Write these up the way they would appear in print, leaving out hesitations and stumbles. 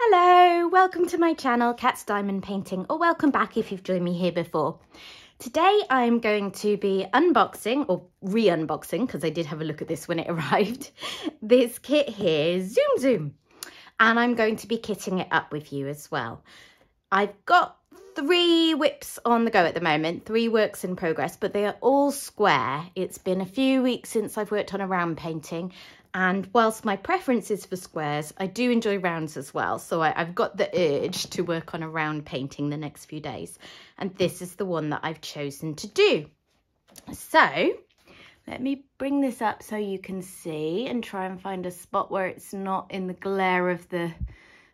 Hello, welcome to my channel, Cat's Diamond Painting, or welcome back if you've joined me here before. Today I'm going to be unboxing, or re-unboxing, because I did have a look at this when it arrived, this kit here, Zoom Zoom. And I'm going to be kitting it up with you as well. I've got 3 whips on the go at the moment, 3 works in progress, but they are all square. It's been a few weeks since I've worked on a round painting. And whilst my preference is for squares, I do enjoy rounds as well. So I've got the urge to work on a round painting the next few days. And this is the one that I've chosen to do. So let me bring this up so you can see and try and find a spot where it's not in the glare of the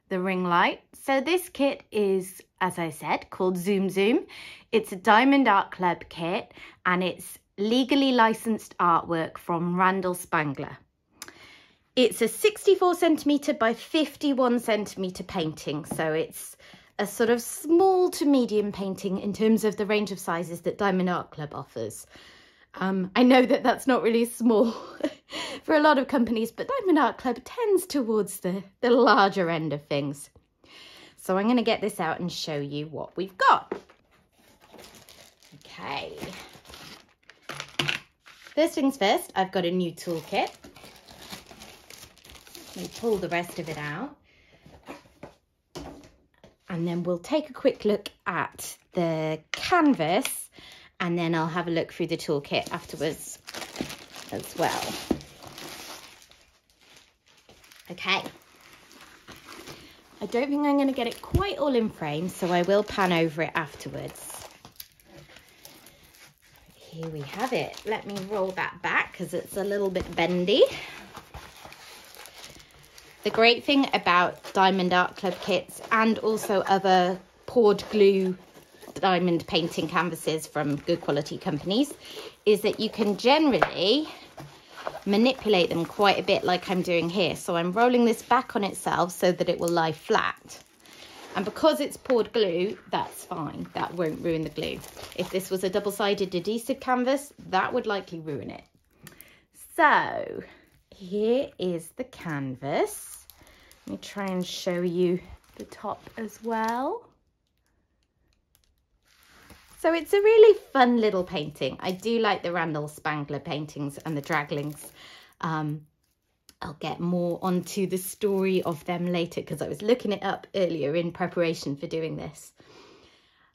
ring light. So this kit is, as I said, called Zoom Zoom. It's a Diamond Art Club kit and it's legally licensed artwork from Randal Spangler. It's a 64 centimetre by 51 centimetre painting, so it's a sort of small to medium painting in terms of the range of sizes that Diamond Art Club offers. I know that that's not really small for a lot of companies, but Diamond Art Club tends towards the larger end of things. So I'm going to get this out and show you what we've got. Okay. First things first, I've got a new toolkit. Let me pull the rest of it out. And then we'll take a quick look at the canvas and then I'll have a look through the toolkit afterwards as well. Okay. I don't think I'm going to get it quite all in frame, so I will pan over it afterwards. Here we have it. Let me roll that back because it's a little bit bendy. The great thing about Diamond Art Club kits and also other poured glue diamond painting canvases from good quality companies is that you can generally manipulate them quite a bit like I'm doing here. So I'm rolling this back on itself so that it will lie flat. And because it's poured glue, that's fine. That won't ruin the glue. If this was a double-sided adhesive canvas, that would likely ruin it. So here is the canvas. Let me try and show you the top as well. So it's a really fun little painting. I do like the Randal Spangler paintings and the draglings. I'll get more onto the story of them later because I was looking it up earlier in preparation for doing this.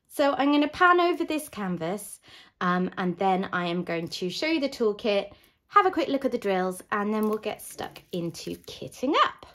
So I'm going to pan over this canvas and then I am going to show you the toolkit, have a quick look at the drills, and then we'll get stuck into kitting up.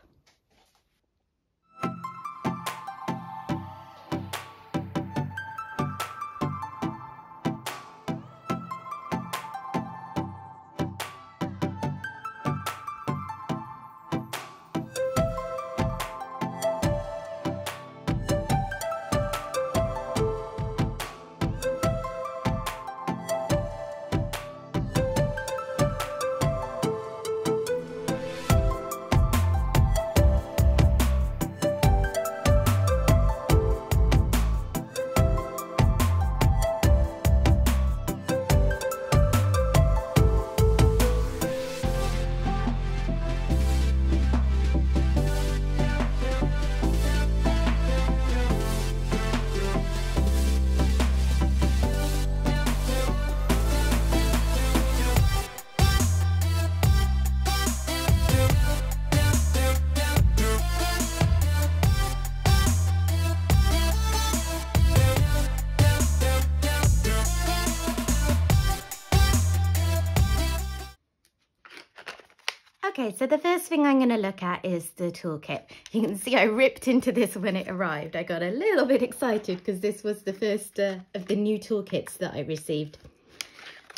Okay, so the first thing I'm going to look at is the toolkit. You can see I ripped into this when it arrived. I got a little bit excited because this was the first of the new toolkits that I received.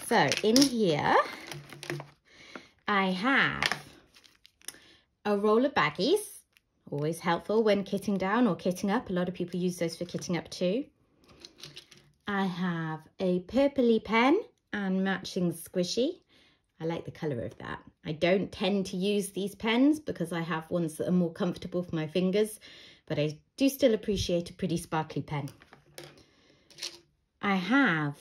So in here, I have a roll of baggies, always helpful when kitting down or kitting up. A lot of people use those for kitting up too. I have a purpley pen and matching squishy. I like the colour of that. I don't tend to use these pens because I have ones that are more comfortable for my fingers, but I do still appreciate a pretty sparkly pen. I have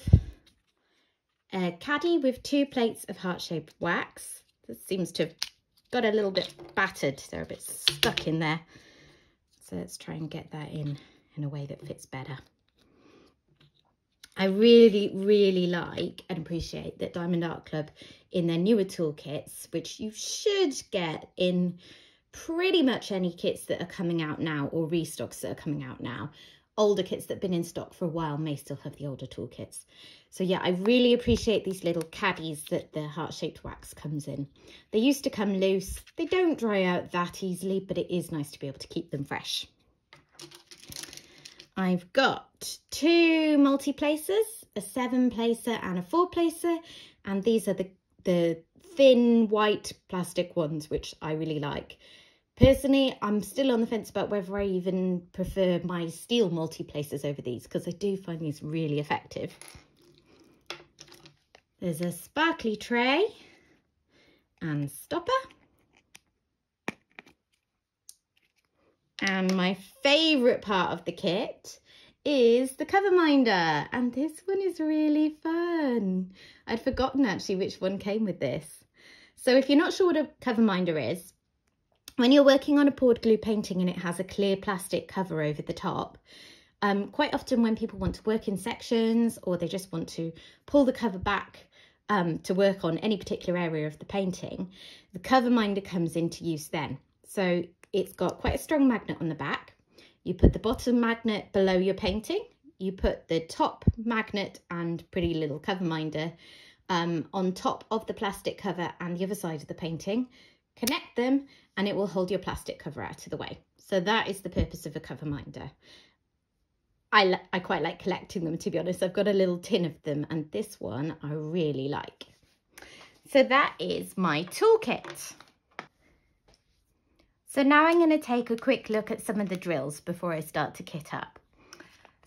a caddy with 2 plates of heart-shaped wax. This seems to have got a little bit battered. They're a bit stuck in there. So let's try and get that in a way that fits better. I really, really like and appreciate that Diamond Art Club in their newer toolkits, which you should get in pretty much any kits that are coming out now or restocks that are coming out now. Older kits that have been in stock for a while may still have the older toolkits. So yeah, I really appreciate these little caddies that the heart-shaped wax comes in. They used to come loose. They don't dry out that easily, but it is nice to be able to keep them fresh. I've got 2 multi-placers, a 7-placer and a 4-placer, and these are the thin white plastic ones, which I really like. Personally, I'm still on the fence about whether I even prefer my steel multi-placers over these, because I do find these really effective. There's a sparkly tray and stopper. And my favourite part of the kit is the cover minder, and this one is really fun. I'd forgotten actually which one came with this. So if you're not sure what a cover minder is, when you're working on a poured glue painting and it has a clear plastic cover over the top, quite often when people want to work in sections or they just want to pull the cover back to work on any particular area of the painting, the cover minder comes into use then. So it's got quite a strong magnet on the back. You put the bottom magnet below your painting. You put the top magnet and pretty little cover minder on top of the plastic cover and the other side of the painting. Connect them and it will hold your plastic cover out of the way. So that is the purpose of a cover minder. I quite like collecting them, to be honest. I've got a little tin of them and this one I really like. So that is my toolkit. So now I'm going to take a quick look at some of the drills before I start to kit up.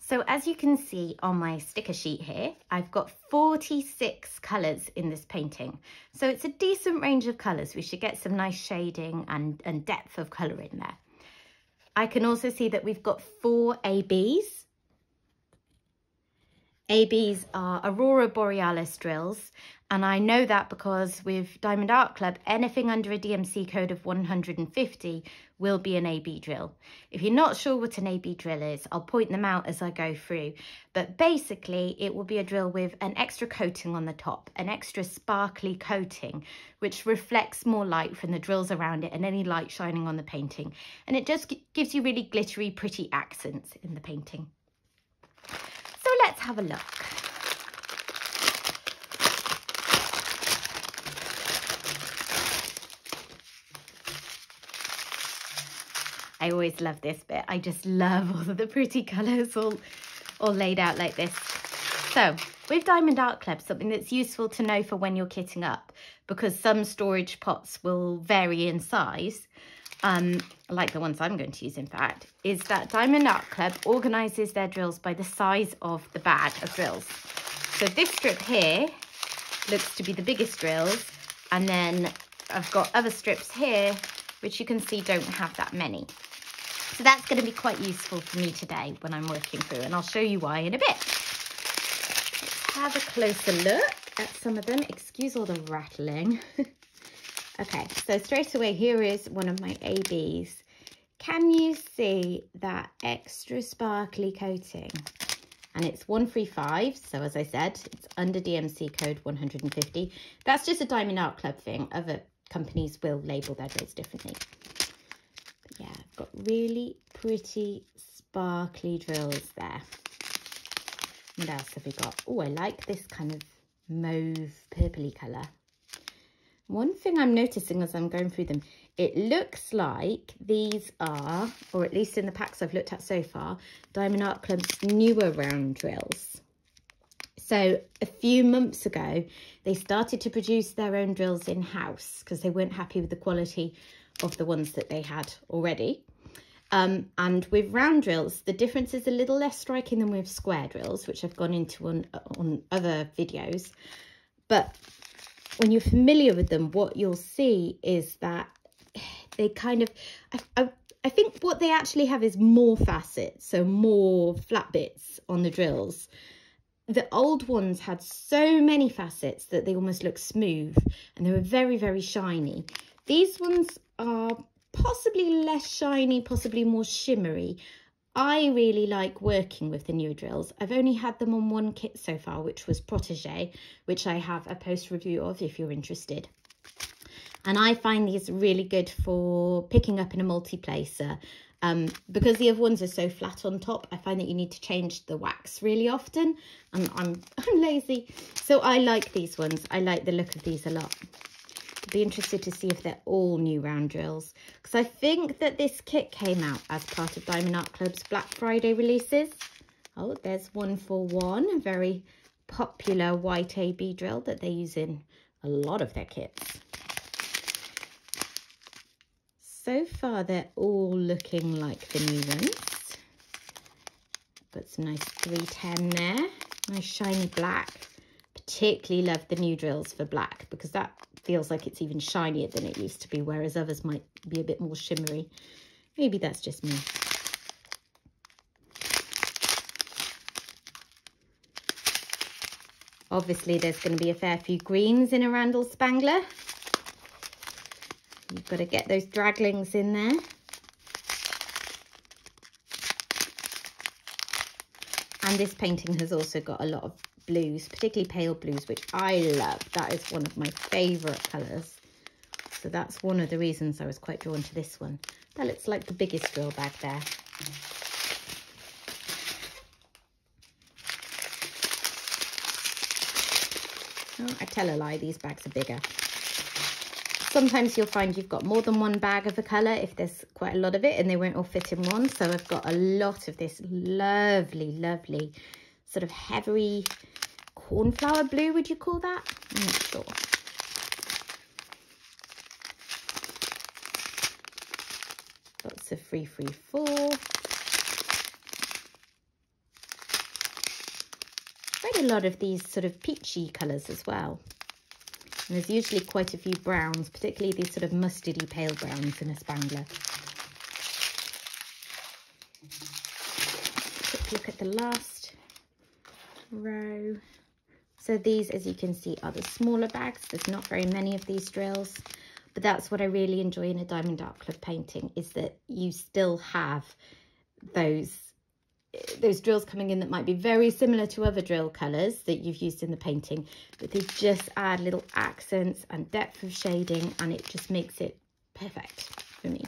So as you can see on my sticker sheet here, I've got 46 colours in this painting. So it's a decent range of colours. We should get some nice shading and depth of colour in there. I can also see that we've got 4 ABs. ABs are Aurora Borealis drills, and I know that because with Diamond Art Club, anything under a DMC code of 150 will be an AB drill. If you're not sure what an AB drill is, I'll point them out as I go through. But basically, it will be a drill with an extra coating on the top, an extra sparkly coating, which reflects more light from the drills around it and any light shining on the painting. And it just gives you really glittery, pretty accents in the painting. So let's have a look. I always love this bit. I just love all of the pretty colours all laid out like this. So with Diamond Art Club, something that's useful to know for when you're kitting up, because some storage pots will vary in size, like the ones I'm going to use in fact, is that Diamond Art Club organises their drills by the size of the bag of drills. So this strip here looks to be the biggest drills, and then I've got other strips here which you can see don't have that many. So that's going to be quite useful for me today when I'm working through, and I'll show you why in a bit. Let's have a closer look at some of them. Excuse all the rattling. Okay, so straight away, here is one of my ABs. Can you see that extra sparkly coating? And it's 135, so as I said, it's under DMC code 150. That's just a Diamond Art Club thing. Other companies will label their drills differently. But yeah, I've got really pretty sparkly drills there. What else have we got? Oh, I like this kind of mauve purpley colour. One thing I'm noticing as I'm going through them, it looks like these are, or at least in the packs I've looked at so far, Diamond Art Club's newer round drills. So a few months ago, they started to produce their own drills in-house because they weren't happy with the quality of the ones that they had already. And with round drills, the difference is a little less striking than with square drills, which I've gone into on other videos. But when you're familiar with them, what you'll see is that they kind of, I think what they actually have is more facets, so more flat bits on the drills. The old ones had so many facets that they almost look smooth, and they were very, very shiny. These ones are possibly less shiny, possibly more shimmery. I really like working with the newer drills. I've only had them on one kit so far, which was Protégé, which I have a post review of if you're interested. And I find these really good for picking up in a multi-placer. Because the other ones are so flat on top, I find that you need to change the wax really often, and I'm lazy. So I like these ones. I like the look of these a lot. I'd be interested to see if they're all new round drills, because I think that this kit came out as part of Diamond Art Club's Black Friday releases. Oh, there's 141, a very popular white AB drill that they use in a lot of their kits. So far, they're all looking like the new ones. Got some nice 310 there. Nice shiny black. Particularly love the new drills for black, because that feels like it's even shinier than it used to be, whereas others might be a bit more shimmery. Maybe that's just me. Obviously, there's going to be a fair few greens in a Randal Spangler. You've got to get those draglings in there. And this painting has also got a lot of blues, particularly pale blues, which I love. That is one of my favourite colours. So that's one of the reasons I was quite drawn to this one. That looks like the biggest drill bag there. Oh, I tell a lie, these bags are bigger. Sometimes you'll find you've got more than one bag of a colour if there's quite a lot of it, and they won't all fit in one. So I've got a lot of this lovely, lovely sort of heavy cornflower blue, would you call that? I'm not sure. Lots of 334. Quite a lot of these sort of peachy colours as well. And there's usually quite a few browns, particularly these sort of mustardy pale browns in a Spangler. Quick look at the last row. So these, as you can see, are the smaller bags. There's not very many of these drills, but that's what I really enjoy in a Diamond Art Club painting, is that you still have those drills coming in that might be very similar to other drill colours that you've used in the painting, but they just add little accents and depth of shading, and it just makes it perfect for me.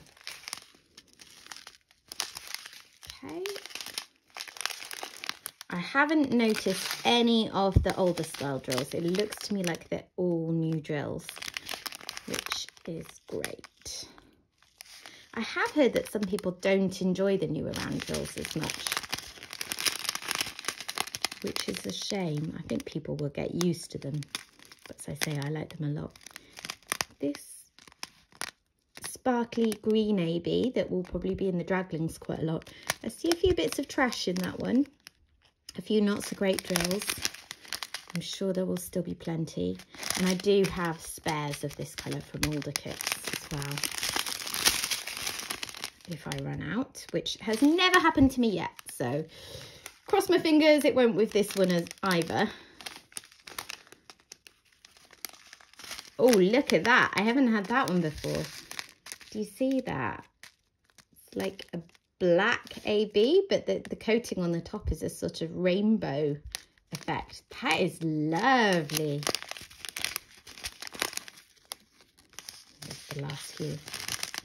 Okay. I haven't noticed any of the older style drills. It looks to me like they're all new drills, which is great. I have heard that some people don't enjoy the newer round drills as much, which is a shame. I think people will get used to them. But as I say, I like them a lot. This sparkly green AB that will probably be in the draglings quite a lot. I see a few bits of trash in that one. A few not so great drills. I'm sure there will still be plenty. And I do have spares of this colour from older kits as well, if I run out, which has never happened to me yet. So cross my fingers it won't with this one as either. Oh, look at that. I haven't had that one before. Do you see that? It's like a black AB, but the coating on the top is a sort of rainbow effect. That is lovely. There's the last few.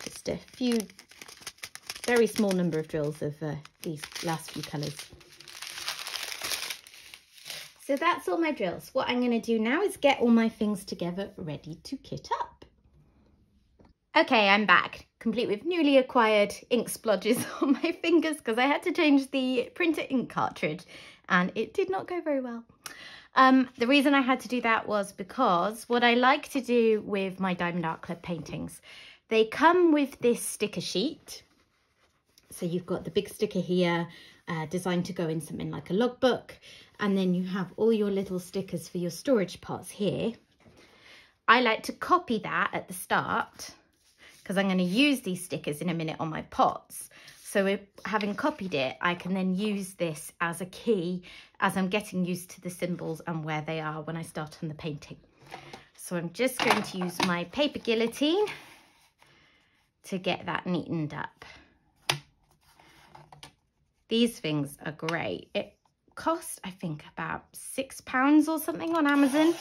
Just a few, very small number of drills of these last few colours. So that's all my drills. What I'm going to do now is get all my things together, ready to kit up. Okay, I'm back, complete with newly acquired ink splodges on my fingers because I had to change the printer ink cartridge and it did not go very well. The reason I had to do that was because what I like to do with my Diamond Art Club paintings, they come with this sticker sheet. So you've got the big sticker here, designed to go in something like a logbook. And then you have all your little stickers for your storage pots here. I like to copy that at the start because I'm going to use these stickers in a minute on my pots. So having copied it, I can then use this as a key as I'm getting used to the symbols and where they are when I start on the painting. So I'm just going to use my paper guillotine to get that neatened up. These things are great. It cost, I think, about £6 or something on Amazon.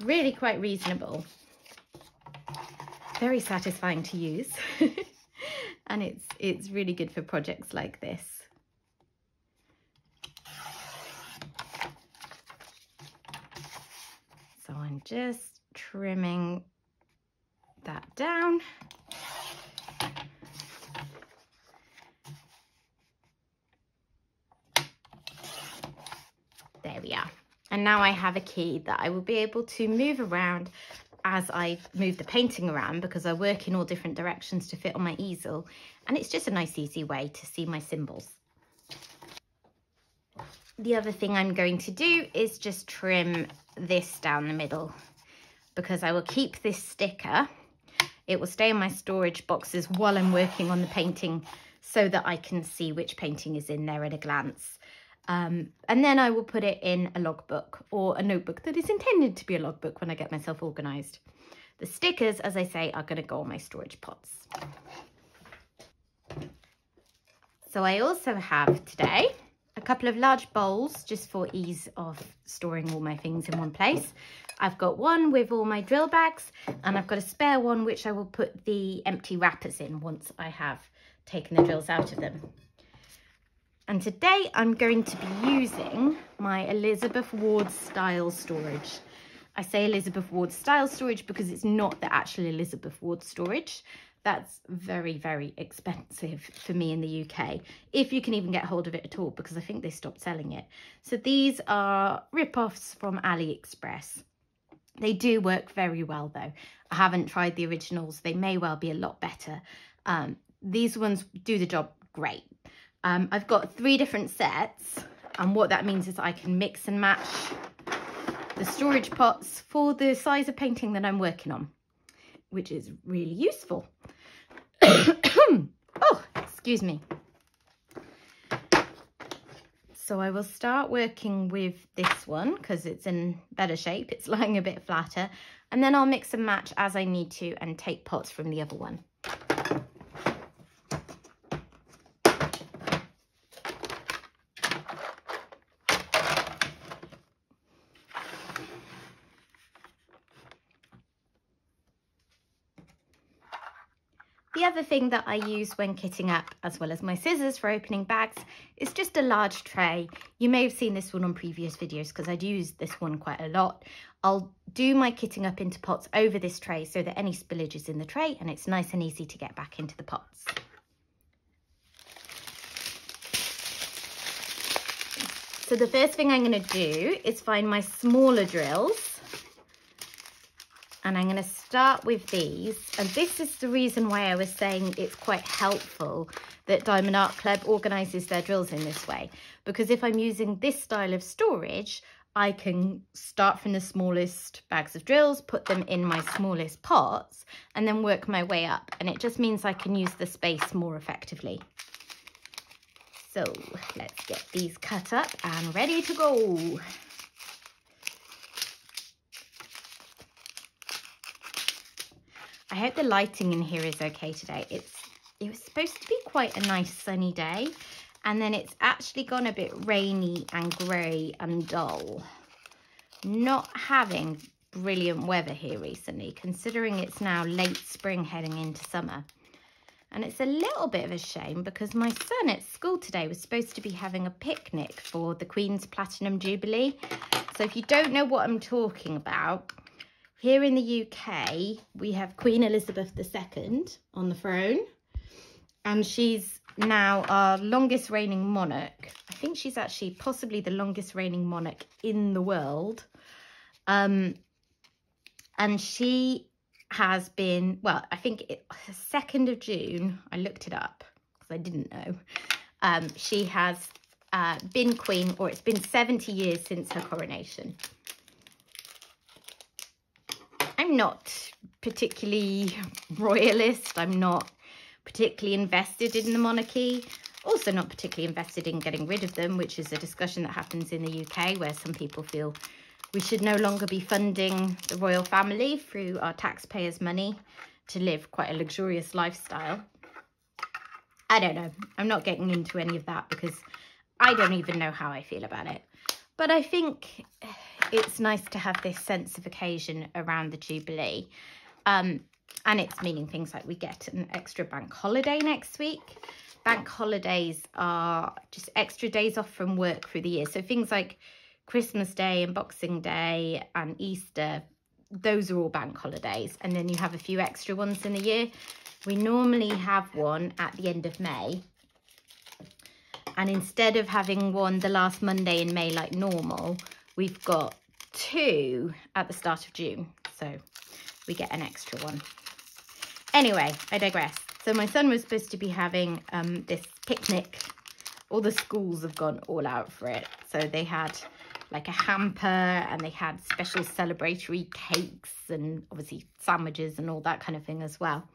Really quite reasonable. Very satisfying to use. And it's really good for projects like this. So I'm just trimming that down. There we are. And now I have a key that I will be able to move around as I move the painting around, because I work in all different directions to fit on my easel. And it's just a nice, easy way to see my symbols. The other thing I'm going to do is just trim this down the middle, because I will keep this sticker. It will stay in my storage boxes while I'm working on the painting, so that I can see which painting is in there at a glance. And then I will put it in a logbook or a notebook that is intended to be a logbook when I get myself organised. The stickers, as I say, are going to go on my storage pots. So I also have today a couple of large bowls just for ease of storing all my things in one place. I've got one with all my drill bags, and I've got a spare one which I will put the empty wrappers in once I have taken the drills out of them. And today I'm going to be using my Elizabeth Ward style storage. I say Elizabeth Ward style storage because it's not the actual Elizabeth Ward storage. That's very, very expensive for me in the UK, if you can even get hold of it at all, because I think they stopped selling it. So these are rip-offs from AliExpress. They do work very well though. I haven't tried the originals. They may well be a lot better. These ones do the job great. I've got 3 different sets, and what that means is I can mix and match the storage pots for the size of painting that I'm working on, which is really useful. Oh, excuse me. So I will start working with this one because it's in better shape. It's lying a bit flatter, and then I'll mix and match as I need to and take pots from the other one. The other thing that I use when kitting up, as well as my scissors for opening bags, is just a large tray. You may have seen this one on previous videos because I'd use this one quite a lot. I'll do my kitting up into pots over this tray so that any spillage is in the tray and it's nice and easy to get back into the pots. So the first thing I'm going to do is find my smaller drills. And I'm going to start with these, and this is the reason why I was saying it's quite helpful that Diamond Art Club organises their drills in this way, because if I'm using this style of storage, I can start from the smallest bags of drills, put them in my smallest pots, and then work my way up, and it just means I can use the space more effectively. So let's get these cut up and ready to go. I hope the lighting in here is okay today. It was supposed to be quite a nice sunny day, and then it's actually gone a bit rainy and grey and dull. Not having brilliant weather here recently, considering it's now late spring heading into summer. And it's a little bit of a shame because my son at school today was supposed to be having a picnic for the Queen's Platinum Jubilee. So if you don't know what I'm talking about, here in the UK, we have Queen Elizabeth II on the throne, and she's now our longest reigning monarch. I think she's actually possibly the longest reigning monarch in the world. And she has been, well, I think the 2nd of June, I looked it up because I didn't know. She has been queen, or it's been 70 years since her coronation. I'm not particularly royalist. I'm not particularly invested in the monarchy. Also not particularly invested in getting rid of them, which is a discussion that happens in the UK, where some people feel we should no longer be funding the royal family through our taxpayers' money. to live quite a luxurious lifestyle. I don't know. I'm not getting into any of that because I don't even know how I feel about it. But I think it's nice to have this sense of occasion around the Jubilee. And it's meaning things like we get an extra bank holiday next week. Bank holidays are just extra days off from work through the year. So things like Christmas Day and Boxing Day and Easter, those are all bank holidays. And then you have a few extra ones in the year. We normally have one at the end of May. And instead of having one the last Monday in May like normal, we've got 2 at the start of June. So we get an extra one. Anyway, I digress. So my son was supposed to be having this picnic. All the schools have gone all out for it. So they had like a hamper and they had special celebratory cakes and obviously sandwiches and all that kind of thing as well.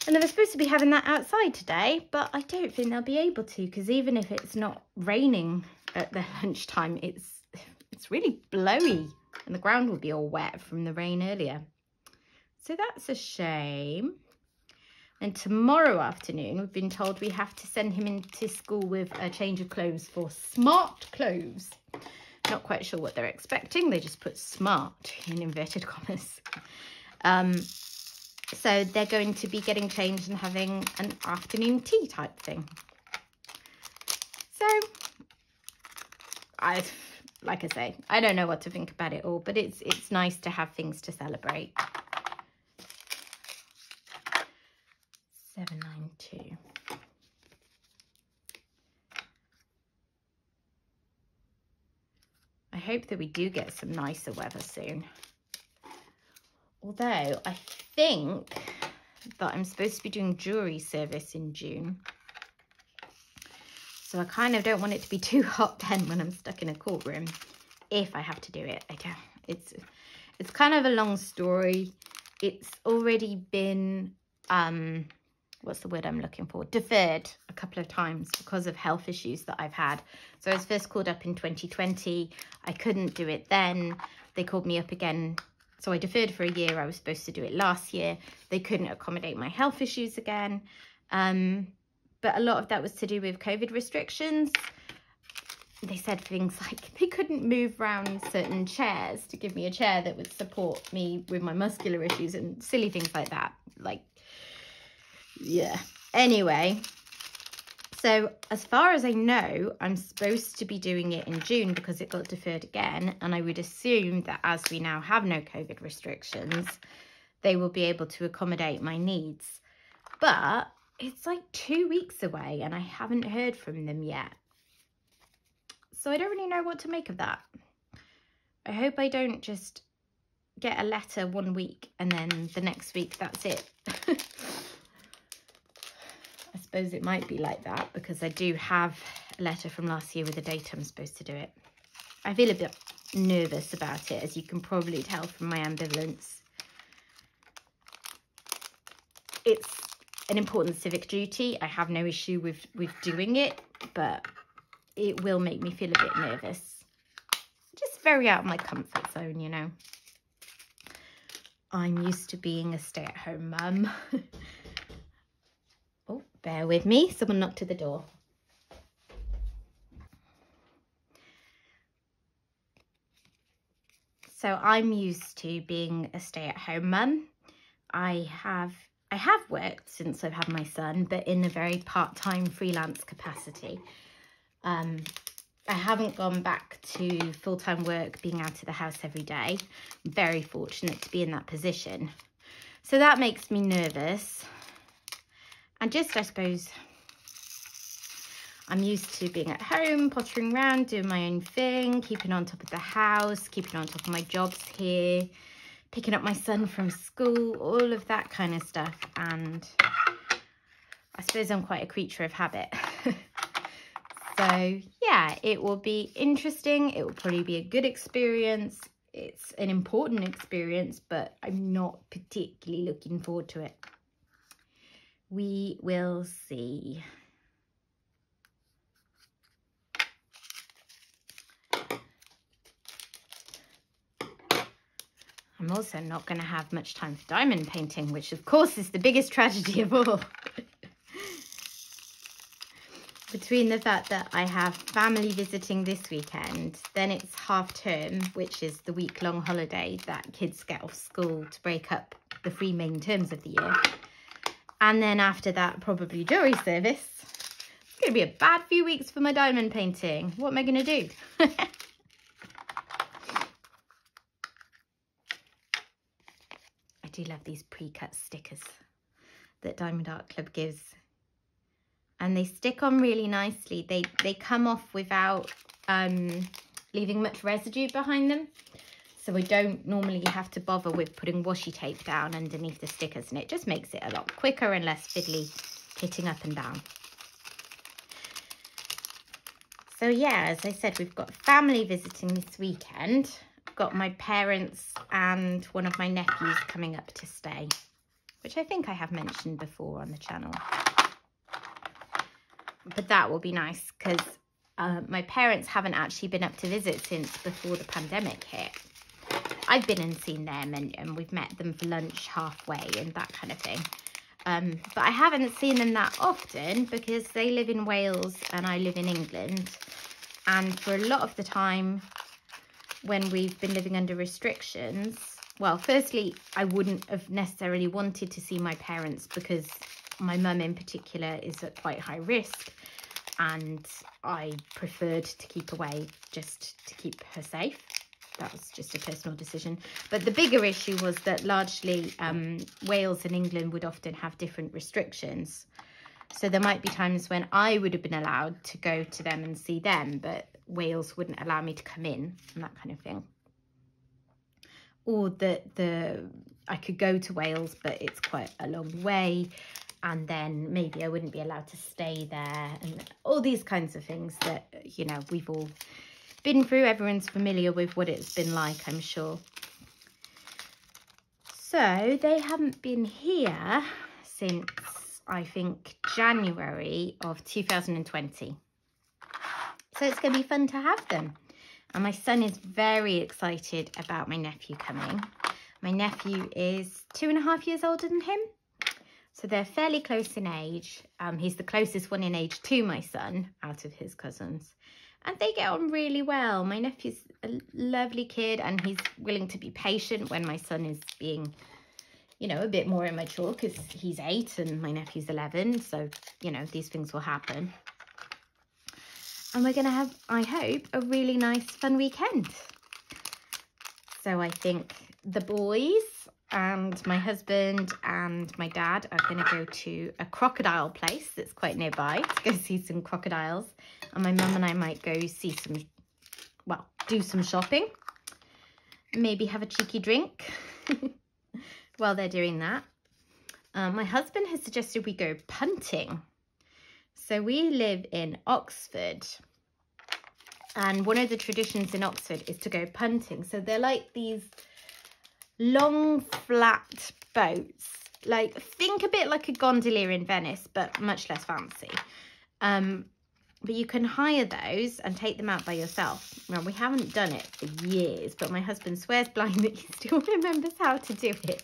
And they were supposed to be having that outside today, but I don't think they'll be able to, because even if it's not raining at the lunchtime, it's really blowy and the ground will be all wet from the rain earlier. So that's a shame. And tomorrow afternoon, we've been told we have to send him into school with a change of clothes for smart clothes. Not quite sure what they're expecting. They just put smart in inverted commas. So they're going to be getting changed and having an afternoon tea type thing. So, like I say, I don't know what to think about it all, but it's nice to have things to celebrate. 792. I hope that we do get some nicer weather soon. Although I think that I'm supposed to be doing jury service in June. So I kind of don't want it to be too hot then when I'm stuck in a courtroom. If I have to do it. It's kind of a long story. It's already been, what's the word I'm looking for? Deferred a couple of times because of health issues that I've had. So I was first called up in 2020. I couldn't do it then. They called me up again. So I deferred for a year. I was supposed to do it last year. They couldn't accommodate my health issues again. But a lot of that was to do with COVID restrictions. They said things like they couldn't move around certain chairs to give me a chair that would support me with my muscular issues and silly things like that. Like, yeah. Anyway, so as far as I know, I'm supposed to be doing it in June because it got deferred again. And I would assume that as we now have no COVID restrictions, they will be able to accommodate my needs. But it's like 2 weeks away and I haven't heard from them yet. So I don't really know what to make of that. I hope I don't just get a letter 1 week and then the next week that's it. I suppose it might be like that because I do have a letter from last year with the date I'm supposed to do it. I feel a bit nervous about it, as you can probably tell from my ambivalence. It's an important civic duty. I have no issue with doing it, but it will make me feel a bit nervous. Just very out of my comfort zone, you know. I'm used to being a stay-at-home mum. Oh, bear with me. Someone knocked at the door. So I'm used to being a stay-at-home mum. I have worked since I've had my son, but in a very part-time freelance capacity. I haven't gone back to full-time work, being out of the house every day. I'm very fortunate to be in that position. So that makes me nervous. And just, I suppose, I'm used to being at home, pottering around, doing my own thing, keeping on top of the house, keeping on top of my jobs here, picking up my son from school, all of that kind of stuff. And I suppose I'm quite a creature of habit. So yeah, it will be interesting. It will probably be a good experience. It's an important experience, but I'm not particularly looking forward to it. We will see. I'm also not going to have much time for diamond painting, which of course is the biggest tragedy of all. Between the fact that I have family visiting this weekend, then it's half term, which is the week-long holiday that kids get off school to break up the 3 main terms of the year. And then after that, probably jury service. It's going to be a bad few weeks for my diamond painting. What am I going to do? I do love these pre-cut stickers that Diamond Art Club gives. And they stick on really nicely. They come off without leaving much residue behind them. So we don't normally have to bother with putting washi tape down underneath the stickers. And it just makes it a lot quicker and less fiddly kitting up and down. So yeah, as I said, we've got family visiting this weekend. I've got my parents and one of my nephews coming up to stay, which I think I have mentioned before on the channel. But that will be nice because my parents haven't actually been up to visit since before the pandemic hit. I've been and seen them and we've met them for lunch halfway and that kind of thing. But I haven't seen them that often because they live in Wales and I live in England. And for a lot of the time when we've been living under restrictions, well, firstly, I wouldn't have necessarily wanted to see my parents because my mum in particular is at quite high risk and I preferred to keep away just to keep her safe. That was just a personal decision. But the bigger issue was that largely Wales and England would often have different restrictions. So there might be times when I would have been allowed to go to them and see them, but Wales wouldn't allow me to come in and that kind of thing. Or that I could go to Wales, but it's quite a long way. And then maybe I wouldn't be allowed to stay there and all these kinds of things that, you know, we've all been through. Everyone's familiar with what it's been like, I'm sure. So they haven't been here since, I think, January of 2020. So it's going to be fun to have them. And my son is very excited about my nephew coming. My nephew is 2.5 years older than him. So they're fairly close in age. He's the closest one in age to my son out of his cousins. And they get on really well. My nephew's a lovely kid and he's willing to be patient when my son is being, you know, a bit more immature because he's 8 and my nephew's 11. So, you know, these things will happen. And we're going to have, I hope, a really nice, fun weekend. So I think the boys and my husband and my dad are going to go to a crocodile place that's quite nearby to go see some crocodiles. And my mum and I might go see some, well, do some shopping. Maybe have a cheeky drink while they're doing that. My husband has suggested we go punting. So we live in Oxford. And one of the traditions in Oxford is to go punting. So they're like these long flat boats, like think a bit like a gondolier in Venice but much less fancy, but you can hire those and take them out by yourself. Now we haven't done it for years, but my husband swears blind that he still remembers how to do it,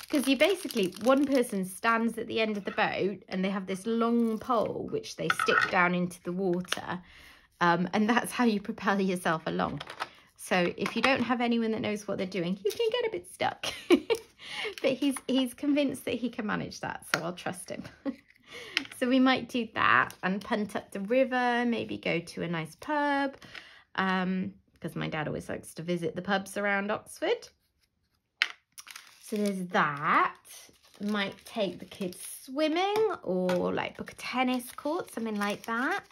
because you basically, one person stands at the end of the boat and they have this long pole which they stick down into the water, and that's how you propel yourself along. So if you don't have anyone that knows what they're doing, you can get a bit stuck. But he's convinced that he can manage that, so I'll trust him. So we might do that and punt up the river, maybe go to a nice pub, because my dad always likes to visit the pubs around Oxford. So there's that. Might take the kids swimming or like book a tennis court, something like that.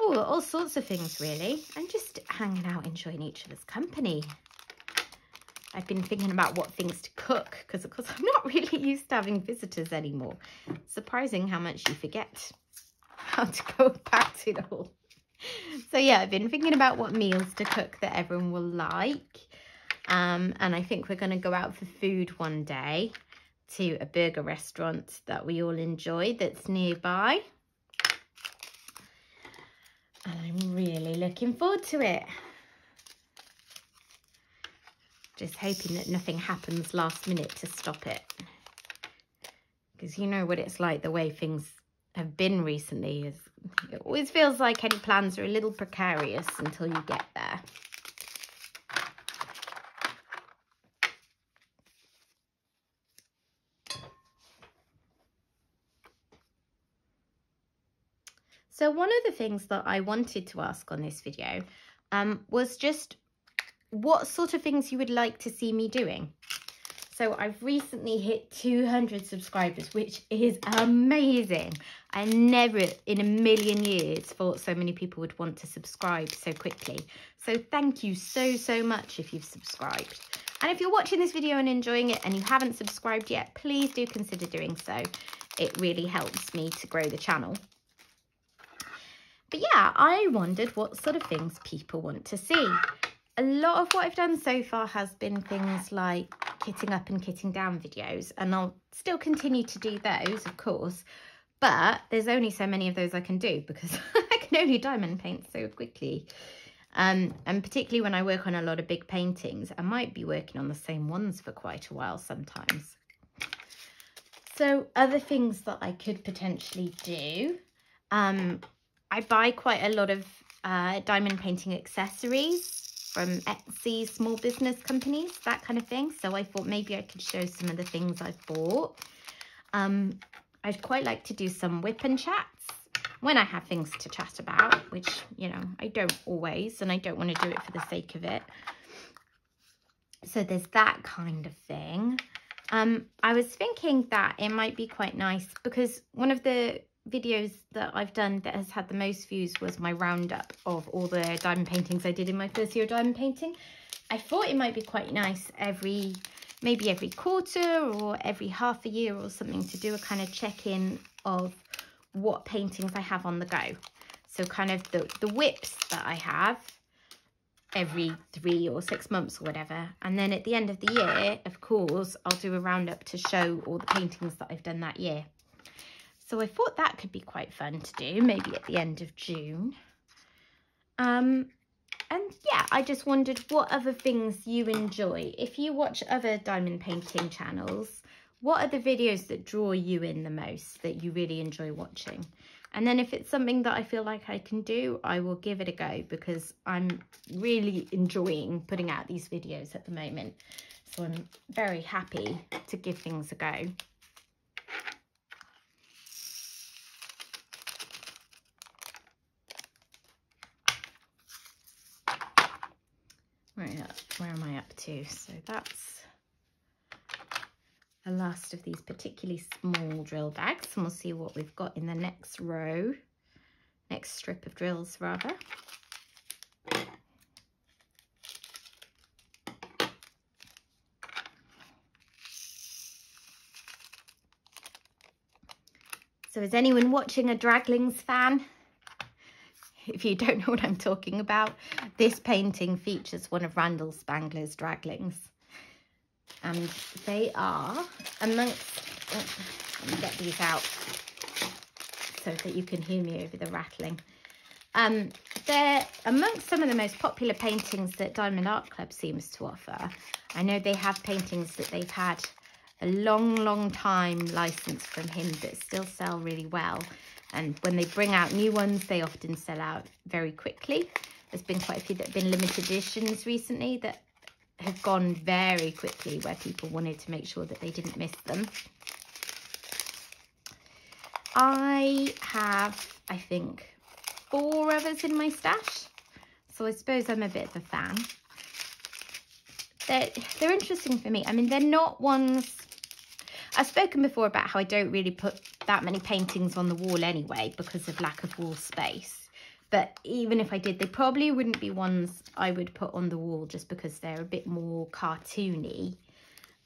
Oh, all sorts of things really, and just hanging out, enjoying each other's company. I've been thinking about what things to cook because of course I'm not really used to having visitors anymore. It's surprising how much you forget how to go about it all. So yeah, I've been thinking about what meals to cook that everyone will like, and I think we're going to go out for food one day to a burger restaurant that we all enjoy that's nearby. And I'm really looking forward to it. Just hoping that nothing happens last minute to stop it. Because you know what it's like, the way things have been recently. It always feels like any plans are a little precarious until you get there. So one of the things that I wanted to ask on this video was just what sort of things you would like to see me doing. So I've recently hit 200 subscribers, which is amazing. I never in a million years thought so many people would want to subscribe so quickly. So thank you so much if you've subscribed. And if you're watching this video and enjoying it and you haven't subscribed yet, please do consider doing so. It really helps me to grow the channel. But yeah, I wondered what sort of things people want to see. A lot of what I've done so far has been things like kitting up and kitting down videos, and I'll still continue to do those, of course, but there's only so many of those I can do because I can only diamond paint so quickly. And particularly when I work on a lot of big paintings, I might be working on the same ones for quite a while sometimes. So other things that I could potentially do, I buy quite a lot of diamond painting accessories from Etsy, small business companies, that kind of thing. So I thought maybe I could show some of the things I've bought. I'd quite like to do some whip and chats when I have things to chat about, which, you know, I don't always, and I don't want to do it for the sake of it. So there's that kind of thing. I was thinking that it might be quite nice because one of the videos that I've done that has had the most views was my roundup of all the diamond paintings I did in my first year of diamond painting. I thought it might be quite nice maybe every quarter or every half a year or something to do a kind of check-in of what paintings I have on the go. So kind of the whips that I have every 3 or 6 months or whatever. And then at the end of the year, of course, I'll do a roundup to show all the paintings that I've done that year. So I thought that could be quite fun to do, maybe at the end of June. And yeah, I just wondered what other things you enjoy. If you watch other diamond painting channels, what are the videos that draw you in the most, that you really enjoy watching? And then if it's something that I feel like I can do, I will give it a go because I'm really enjoying putting out these videos at the moment. So I'm very happy to give things a go. Where am I up to? So that's the last of these particularly small drill bags, and we'll see what we've got in the next row, next strip of drills rather. So is anyone watching a Draglings fan? If you don't know what I'm talking about, this painting features one of Randal Spangler's Draglings. And they are amongst, let me get these out so that you can hear me over the rattling. They're amongst some of the most popular paintings that Diamond Art Club seems to offer. I know they have paintings that they've had a long time license from him that still sell really well. And when they bring out new ones, they often sell out very quickly. There's been quite a few that have been limited editions recently that have gone very quickly, where people wanted to make sure that they didn't miss them. I have, I think, 4 others in my stash. So I suppose I'm a bit of a fan. They're interesting for me. I mean, they're not ones... I've spoken before about how I don't really put that many paintings on the wall anyway because of lack of wall space. But even if I did, they probably wouldn't be ones I would put on the wall just because they're a bit more cartoony.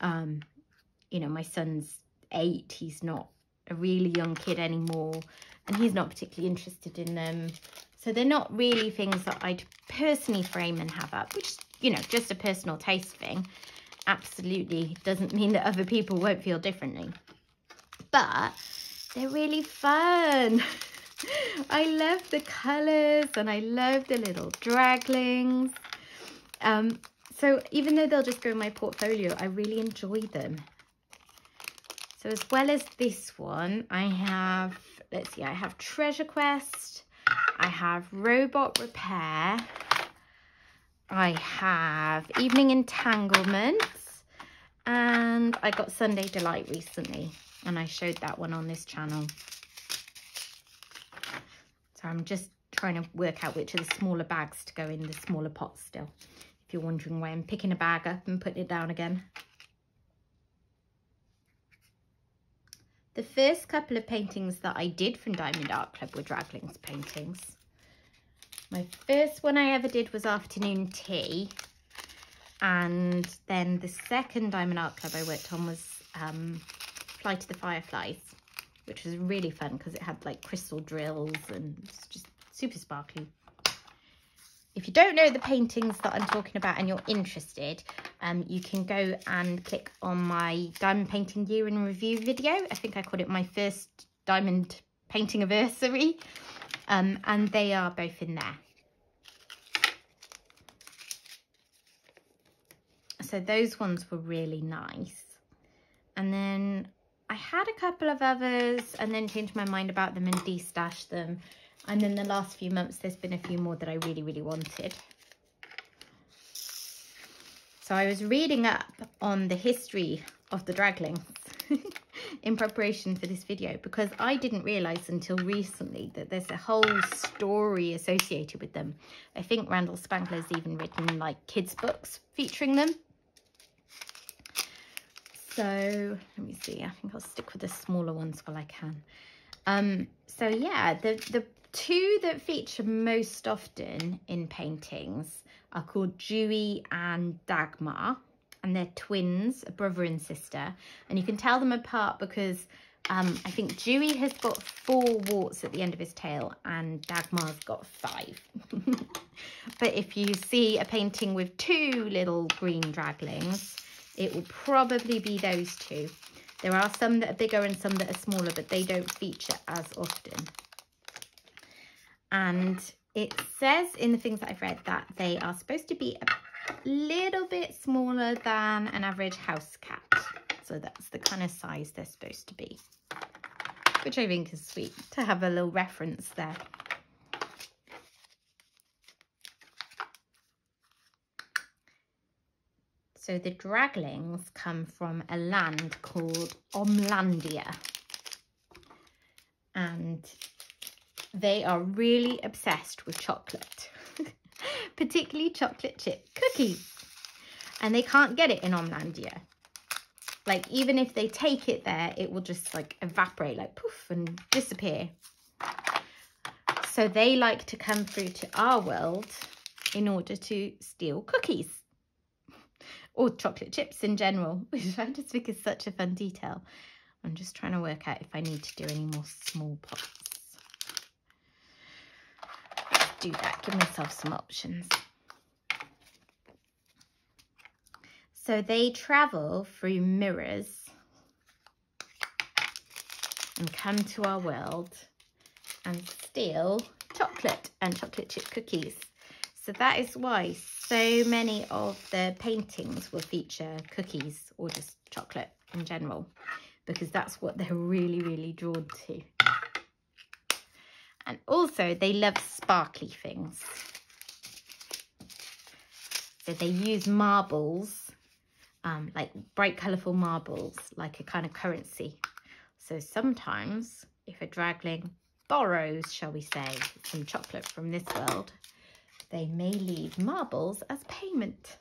You know, my son's 8. He's not a really young kid anymore, and he's not particularly interested in them. So they're not really things that I'd personally frame and have up, which, you know, just a personal taste thing. Absolutely doesn't mean that other people won't feel differently. But they're really fun. I love the colours and I love the little draglings. So even though they'll just go in my portfolio, I really enjoy them. So as well as this one, I have, let's see, I have Treasure Quest, I have Robot Repair, I have Evening Entanglements, and I got Sunday Delight recently, and I showed that one on this channel. So I'm just trying to work out which of the smaller bags to go in the smaller pots still, if you're wondering why I'm picking a bag up and putting it down again. The first couple of paintings that I did from Diamond Art Club were Draglings paintings. My first one I ever did was Afternoon Tea. And then the second Diamond Art Club I worked on was Fly to the Fireflies, which was really fun because it had like crystal drills and it's just super sparkly. If you don't know the paintings that I'm talking about and you're interested, you can go and click on my diamond painting year in review video. I think I called it my first diamond painting anniversary, and they are both in there. So those ones were really nice. And then I had a couple of others and then changed my mind about them and destashed them. And then the last few months, there's been a few more that I really, really wanted. So I was reading up on the history of the Draglings in preparation for this video, because I didn't realise until recently that there's a whole story associated with them. I think Randal Spangler's even written like kids' books featuring them. So let me see, I think I'll stick with the smaller ones while I can. So yeah, the two that feature most often in paintings are called Dewey and Dagmar, and they're twins, a brother and sister, and you can tell them apart because I think Dewey has got 4 warts at the end of his tail and Dagmar's got 5. But if you see a painting with 2 little green draglings, it will probably be those 2. There are some that are bigger and some that are smaller, but they don't feature as often. And it says in the things that I've read that they are supposed to be a little bit smaller than an average house cat. So that's the kind of size they're supposed to be, which I think is sweet to have a little reference there. So the Draglings come from a land called Omlandia, and they are really obsessed with chocolate, particularly chocolate chip cookies, and they can't get it in Omlandia. Like, even if they take it there, it will just like evaporate, like poof, and disappear. So they like to come through to our world in order to steal cookies or chocolate chips in general, which I just think is such a fun detail. I'm just trying to work out if I need to do any more small pots. Do that, give myself some options. So they travel through mirrors and come to our world and steal chocolate and chocolate chip cookies. So that is why so many of the paintings will feature cookies or just chocolate in general, because that's what they're really, really drawn to. And also they love sparkly things. So they use marbles, like bright colourful marbles, like a kind of currency. So sometimes if a dragling borrows, shall we say, some chocolate from this world, they may leave marbles as payment.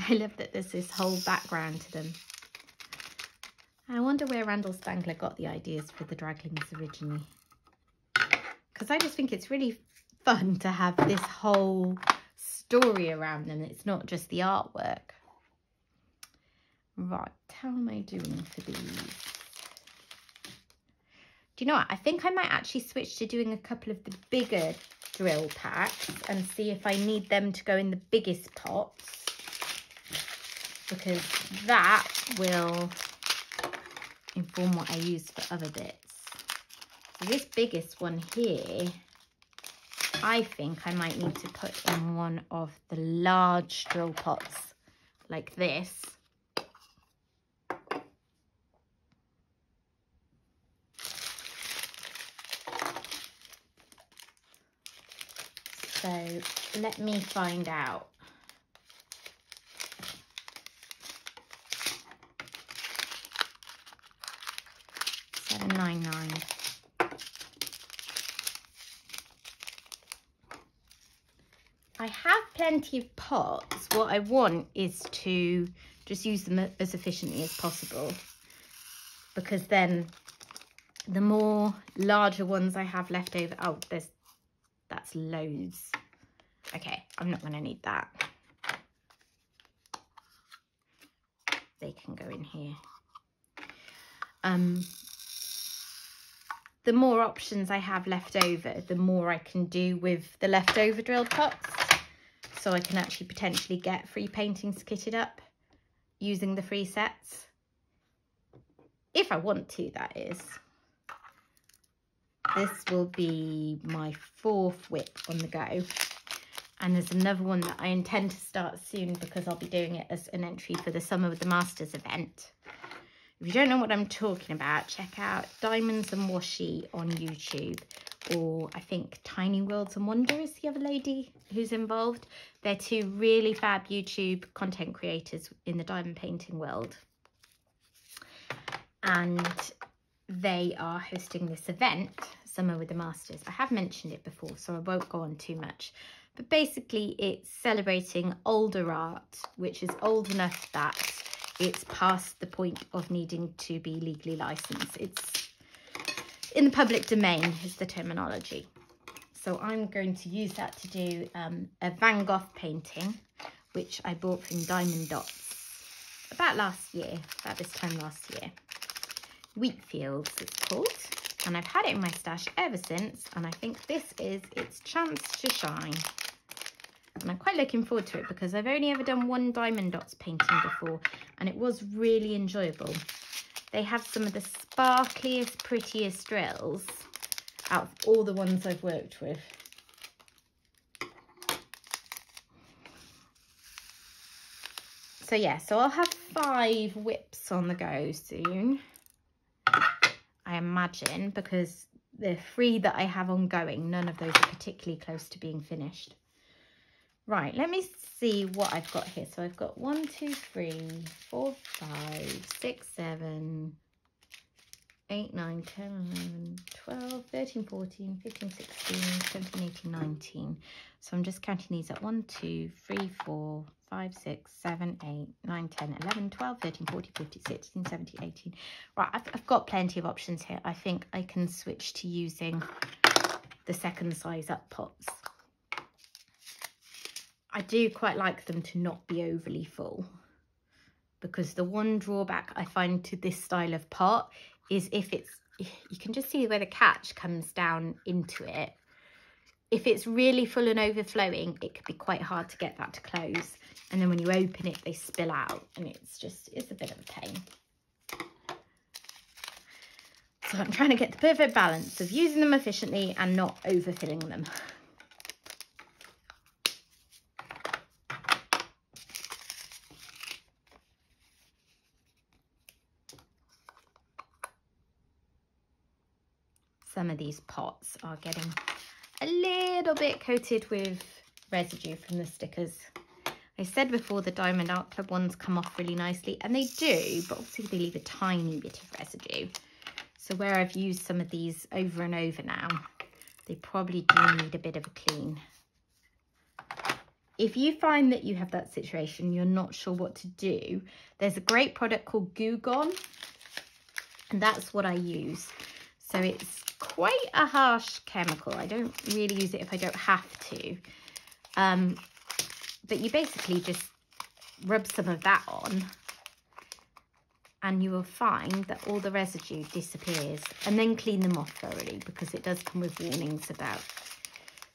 I love that there's this whole background to them. I wonder where Randal Spangler got the ideas for the draglings originally, because I just think it's really fun to have this whole story around them. It's not just the artwork. Right, how am I doing for these? Do you know what? I think I might actually switch to doing a couple of the bigger drill packs and see if I need them to go in the biggest pots, because that will inform what I use for other bits. So this biggest one here I think I might need to put in one of the large drill pots like this. So let me find out. $7.99. I have plenty of pots. What I want is to just use them as efficiently as possible, because then the more larger ones I have left over, oh, that's loads. Okay, I'm not going to need that. They can go in here. The more options I have left over, the more I can do with the leftover drill pots. So I can actually potentially get free paintings kitted up using the free sets. If I want to, that is. This will be my 4th whip on the go. And there's another one that I intend to start soon, because I'll be doing it as an entry for the Summer with the Masters event. If you don't know what I'm talking about, check out Diamonds and Washi on YouTube. Or I think Tiny Worlds and Wonder is the other lady who's involved. They're 2 really fab YouTube content creators in the diamond painting world. And they are hosting this event, Summer with the Masters. I have mentioned it before, so I won't go on too much. But basically it's celebrating older art, which is old enough that it's past the point of needing to be legally licensed. It's in the public domain is the terminology. So I'm going to use that to do a Van Gogh painting, which I bought from Diamond Dots about this time last year. Wheatfields it's called, and I've had it in my stash ever since, and I think this is its chance to shine. And I'm quite looking forward to it, because I've only ever done one Diamond Dots painting before, and it was really enjoyable. They have some of the sparkliest, prettiest drills out of all the ones I've worked with. So yeah, so I'll have 5 whips on the go soon, I imagine, because the 3 that I have ongoing, none of those are particularly close to being finished. Right, let me see what I've got here. So I've got 1, 2, 3, 4, 5, 6, 7, 8, 9, 10, 11, 12, 13, 14, 15, 16, 17, 18, 19. So I'm just counting these up. 1, 2, 3, 4, 5, 6, 7, 8, 9, 10, 11, 12, 13, 14, 15, 16, 17, 18. Right, I've got plenty of options here. I think I can switch to using the second size up pots. I do quite like them to not be overly full, because the one drawback I find to this style of pot is you can just see where the catch comes down into it. If it's really full and overflowing, it could be quite hard to get that to close. And then when you open it, they spill out, and it's a bit of a pain. So I'm trying to get the perfect balance of using them efficiently and not overfilling them. Some of these pots are getting a little bit coated with residue from the stickers. I said before the Diamond Art Club ones come off really nicely, and they do, but obviously they leave a tiny bit of residue. So where I've used some of these over and over now, they probably do need a bit of a clean. If you find that you have that situation, you're not sure what to do, there's a great product called Goo Gone, and that's what I use. So it's quite a harsh chemical. I don't really use it if I don't have to. But you basically just rub some of that on, and you will find that all the residue disappears. And then clean them off thoroughly, because it does come with warnings about,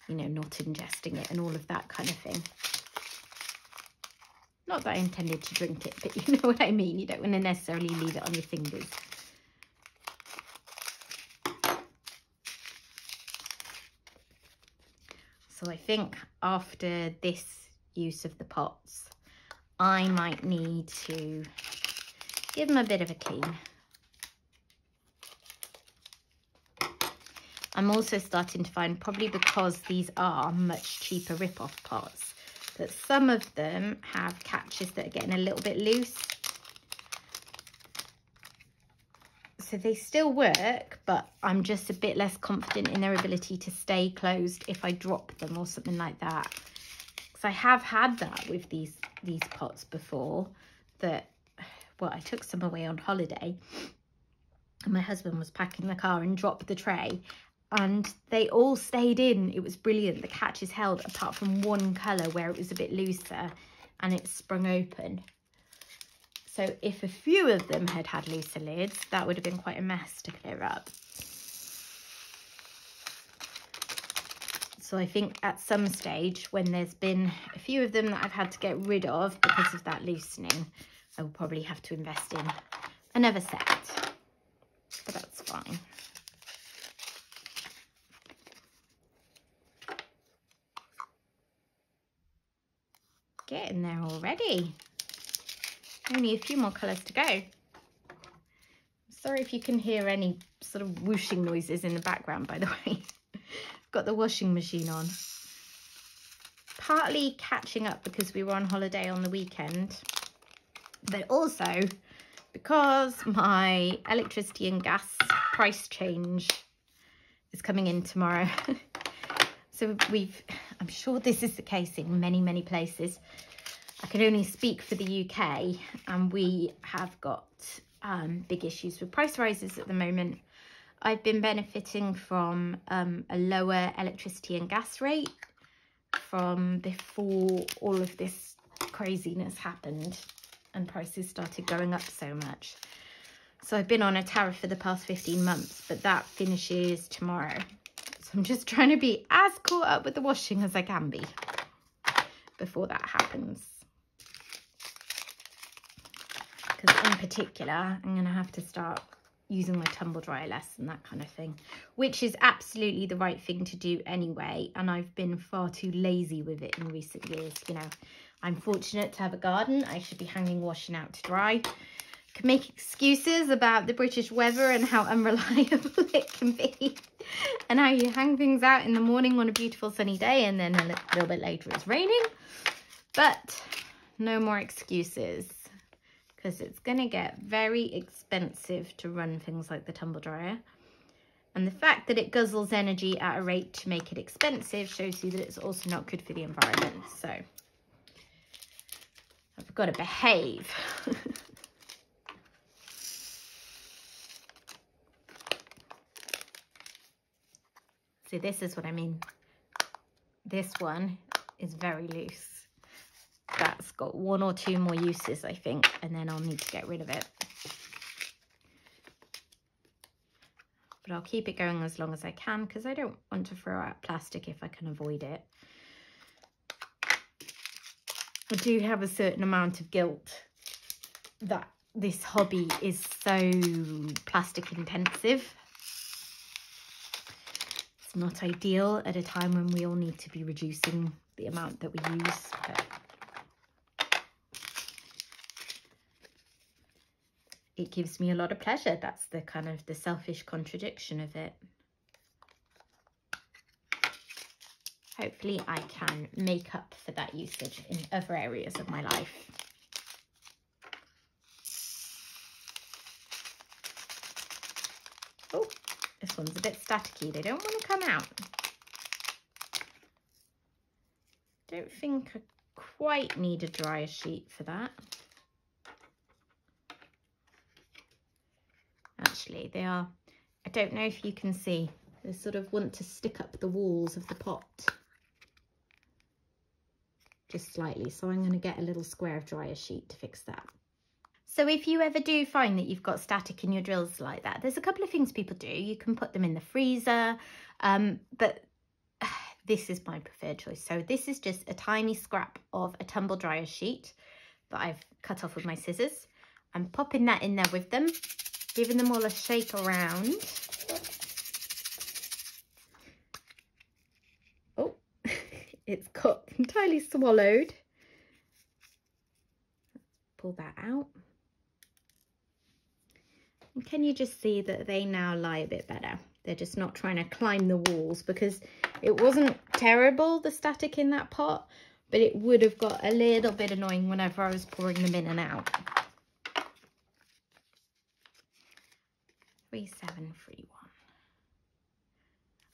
you know, not ingesting it and all of that kind of thing. Not that I intended to drink it, but you know what I mean. You don't want to necessarily leave it on your fingers. So I think after this use of the pots, I might need to give them a bit of a clean. I'm also starting to find, probably because these are much cheaper rip-off pots, that some of them have catches that are getting a little bit loose. So they still work, but I'm just a bit less confident in their ability to stay closed if I drop them or something like that. Because I have had that with these pots before, that, well, I took some away on holiday and my husband was packing the car and dropped the tray, and they all stayed in. It was brilliant. The catches held, apart from one colour where it was a bit looser and it sprung open. So if a few of them had had looser lids, that would have been quite a mess to clear up. So I think at some stage, when there's been a few of them that I've had to get rid of because of that loosening, I will probably have to invest in another set. But that's fine. Getting there already. Only a few more colours to go. Sorry if you can hear any sort of whooshing noises in the background, by the way. Got the washing machine on. Partly catching up because we were on holiday on the weekend, but also because my electricity and gas price change is coming in tomorrow. So I'm sure this is the case in many, many places. I can only speak for the UK, and we have got big issues with price rises at the moment. I've been benefiting from a lower electricity and gas rate from before all of this craziness happened and prices started going up so much. So I've been on a tariff for the past 15 months, but that finishes tomorrow. So I'm just trying to be as caught up with the washing as I can be before that happens. Because in particular, I'm going to have to start using my tumble dryer less and that kind of thing, which is absolutely the right thing to do anyway. And I've been far too lazy with it in recent years. You know, I'm fortunate to have a garden. I should be hanging washing out to dry. I can make excuses about the British weather and how unreliable it can be, and how you hang things out in the morning on a beautiful sunny day and then a little bit later it's raining. But no more excuses, because it's going to get very expensive to run things like the tumble dryer. And the fact that it guzzles energy at a rate to make it expensive shows you that it's also not good for the environment. So I've got to behave. See, this is what I mean. This one is very loose. That's got one or two more uses, I think, and then I'll need to get rid of it. But I'll keep it going as long as I can, because I don't want to throw out plastic if I can avoid it. I do have a certain amount of guilt that this hobby is so plastic intensive. It's not ideal at a time when we all need to be reducing the amount that we use. But it gives me a lot of pleasure. That's the kind of the selfish contradiction of it. Hopefully I can make up for that usage in other areas of my life. Oh, this one's a bit staticky. They don't want to come out. Don't think I quite need a dryer sheet for that. Actually, they are, I don't know if you can see, they sort of want to stick up the walls of the pot just slightly. So I'm going to get a little square of dryer sheet to fix that. So if you ever do find that you've got static in your drills like that, there's a couple of things people do. You can put them in the freezer, but this is my preferred choice. So this is just a tiny scrap of a tumble dryer sheet that I've cut off with my scissors. I'm popping that in there with them, giving them all a shake around. Oh, it's got entirely swallowed. Pull that out. And can you just see that they now lie a bit better? They're just not trying to climb the walls, because it wasn't terrible, the static in that pot, but it would have got a little bit annoying whenever I was pouring them in and out. 3731.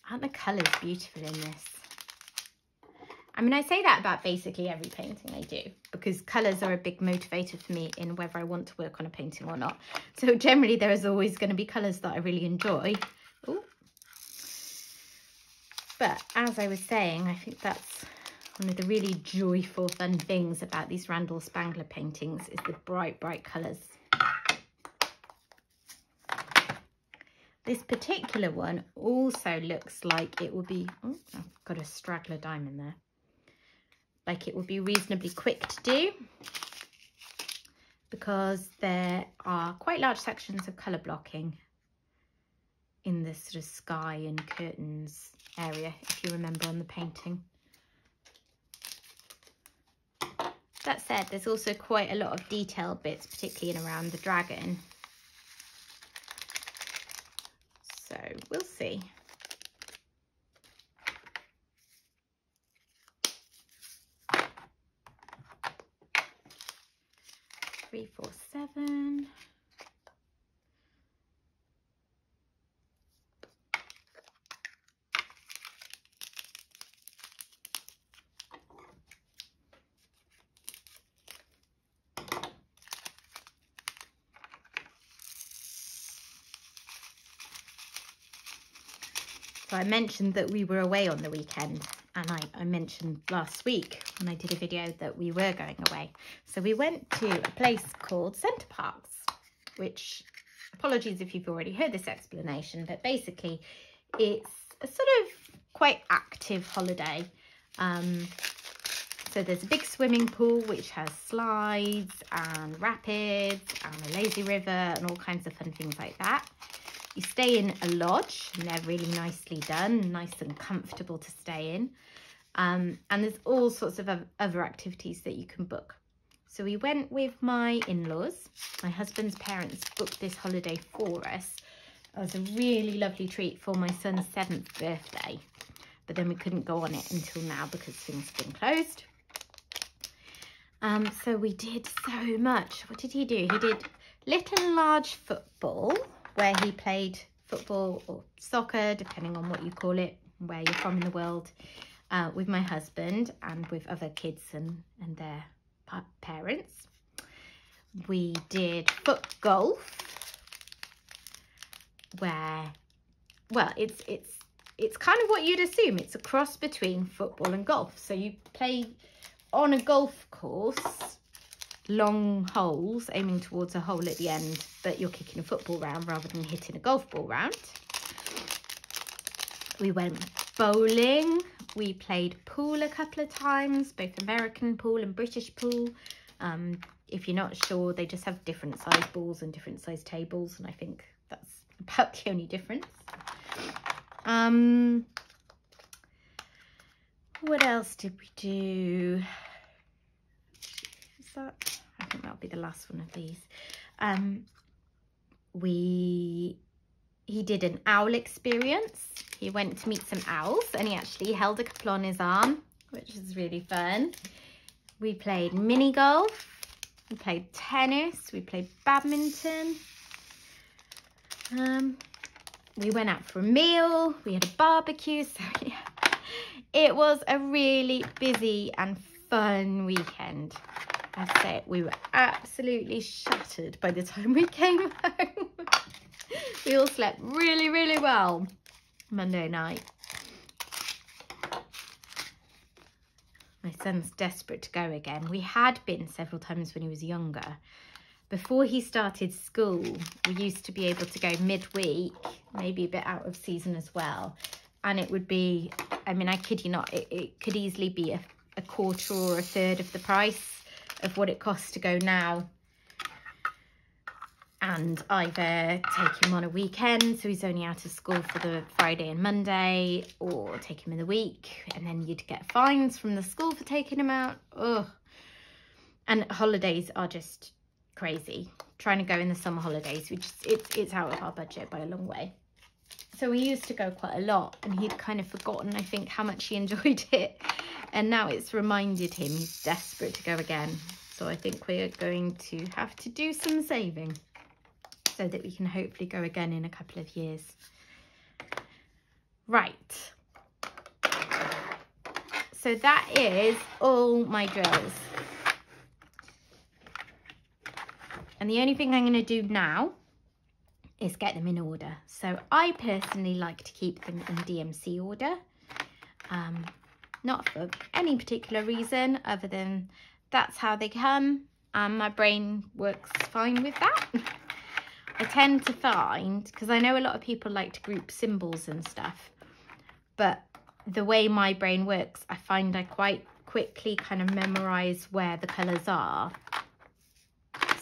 Aren't the colours beautiful in this? I mean, I say that about basically every painting I do, because colours are a big motivator for me in whether I want to work on a painting or not. So generally there is always going to be colours that I really enjoy. Ooh. But as I was saying, I think that's one of the really joyful, fun things about these Randal Spangler paintings, is the bright, bright colours. This particular one also looks like it will be, oh, I've got a straggler diamond there. Like it would be reasonably quick to do, because there are quite large sections of colour blocking in this sort of sky and curtains area, if you remember on the painting. That said, there's also quite a lot of detailed bits, particularly in around the dragon. So we'll see. 347. So I mentioned that we were away on the weekend, and I mentioned last week when I did a video that we were going away. So we went to a place called Center Parks, which, apologies if you've already heard this explanation, but basically it's a sort of quite active holiday. So there's a big swimming pool which has slides and rapids and a lazy river and all kinds of fun things like that. You stay in a lodge, and they're really nicely done, nice and comfortable to stay in. And there's all sorts of other activities that you can book. So we went with my in-laws. My husband's parents booked this holiday for us. It was a really lovely treat for my son's 7th birthday. But then we couldn't go on it until now because things have been closed. So we did so much. What did he do? He did little and large football, where he played football or soccer, depending on what you call it, where you're from in the world, with my husband and with other kids and their parents. We did foot golf, where, well, it's kind of what you'd assume. It's a cross between football and golf. So you play on a golf course, long holes aiming towards a hole at the end, but you're kicking a football round rather than hitting a golf ball round. We went bowling. We played pool a couple of times, both American pool and British pool. If you're not sure, they just have different size balls and different size tables, and I think that's about the only difference. What else did we do? Is that? I think that'll be the last one of these. He did an owl experience. He went to meet some owls, and he actually held a couple on his arm, which was really fun. We played mini golf. We played tennis. We played badminton. We went out for a meal. We had a barbecue. So yeah, it was a really busy and fun weekend. I say we were absolutely shattered by the time we came home. We all slept really, really well Monday night. My son's desperate to go again. We had been several times when he was younger. Before he started school, we used to be able to go midweek, maybe a bit out of season as well. And it would be, I mean, I kid you not, it could easily be a quarter or a third of the price of what it costs to go now. and either take him on a weekend, so he's only out of school for the Friday and Monday, or take him in the week, and then you'd get fines from the school for taking him out. Ugh. And holidays are just crazy. Trying to go in the summer holidays, which it's out of our budget by a long way. So we used to go quite a lot, and he'd kind of forgotten, I think, how much he enjoyed it. And now it's reminded him he's desperate to go again. So I think we're going to have to do some saving so that we can hopefully go again in a couple of years. Right. So that is all my drills. And the only thing I'm going to do now is get them in order. So I personally like to keep them in DMC order. Not for any particular reason other than that's how they come, and my brain works fine with that. I tend to find, because I know a lot of people like to group symbols and stuff, but the way my brain works, I find I quite quickly kind of memorize where the colours are.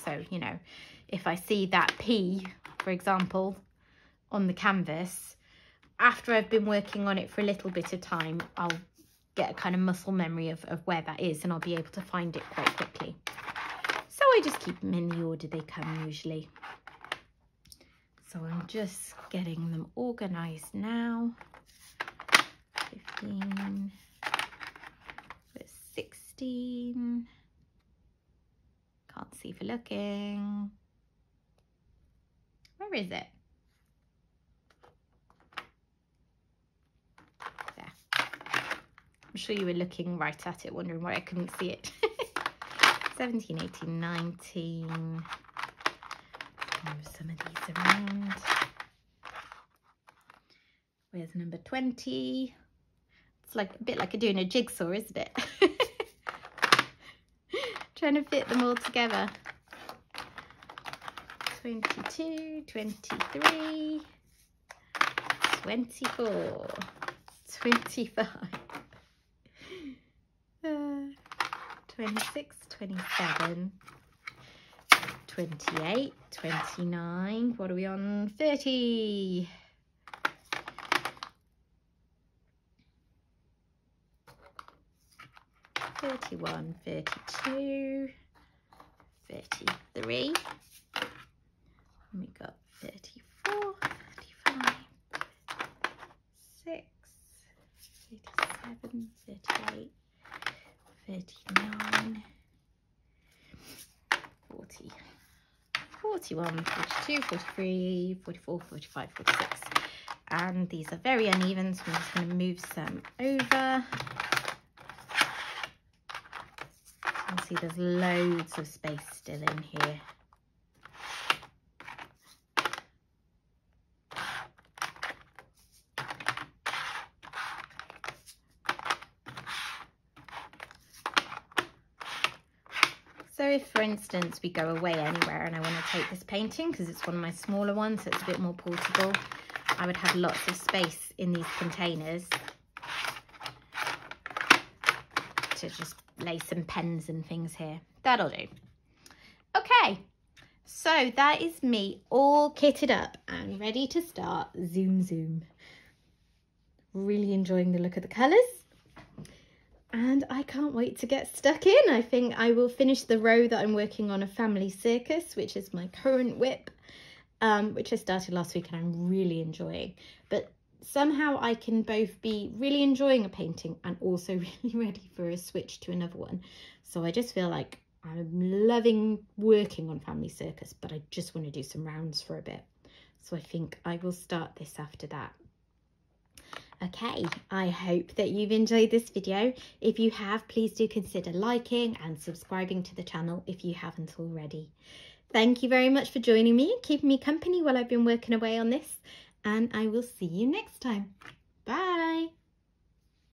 So, you know, if I see that P, for example, on the canvas, after I've been working on it for a little bit of time, I'll get a kind of muscle memory of where that is, and I'll be able to find it quite quickly. So I just keep them in the order they come usually. So I'm just getting them organised now. 15, 16. Can't see for looking. Where is it? There. I'm sure you were looking right at it, wondering why I couldn't see it. 17, 18, 19. Move some of these around. Where's number 20? It's like a bit like doing a jigsaw, isn't it? Trying to fit them all together. 22, 23, 24, 25, 26, 27, 28, 29, what are we on? 30. 31, 32, 33, and we got 34, 35, 6, 37, 38, 39, 40, 41, 42, 43, 44, 45, 46. And these are very uneven, so I'm just going to move some over. You can see there's loads of space still in here. So if, for instance, we go away anywhere and I want to take this painting, because it's one of my smaller ones, so it's a bit more portable, I would have lots of space in these containers to just lay some pens and things here. That'll do. Okay, so that is me all kitted up and ready to start Zoom Zoom. Really enjoying the look of the colours. And I can't wait to get stuck in. I think I will finish the row that I'm working on, a family circus, which is my current whip, which I started last week and I'm really enjoying. But somehow I can both be really enjoying a painting and also really ready for a switch to another one. So I just feel like I'm loving working on family circus, but I just want to do some rounds for a bit. So I think I will start this after that. Okay, I hope that you've enjoyed this video. If you have, please do consider liking and subscribing to the channel if you haven't already. Thank you very much for joining me and keeping me company while I've been working away on this, and I will see you next time. Bye!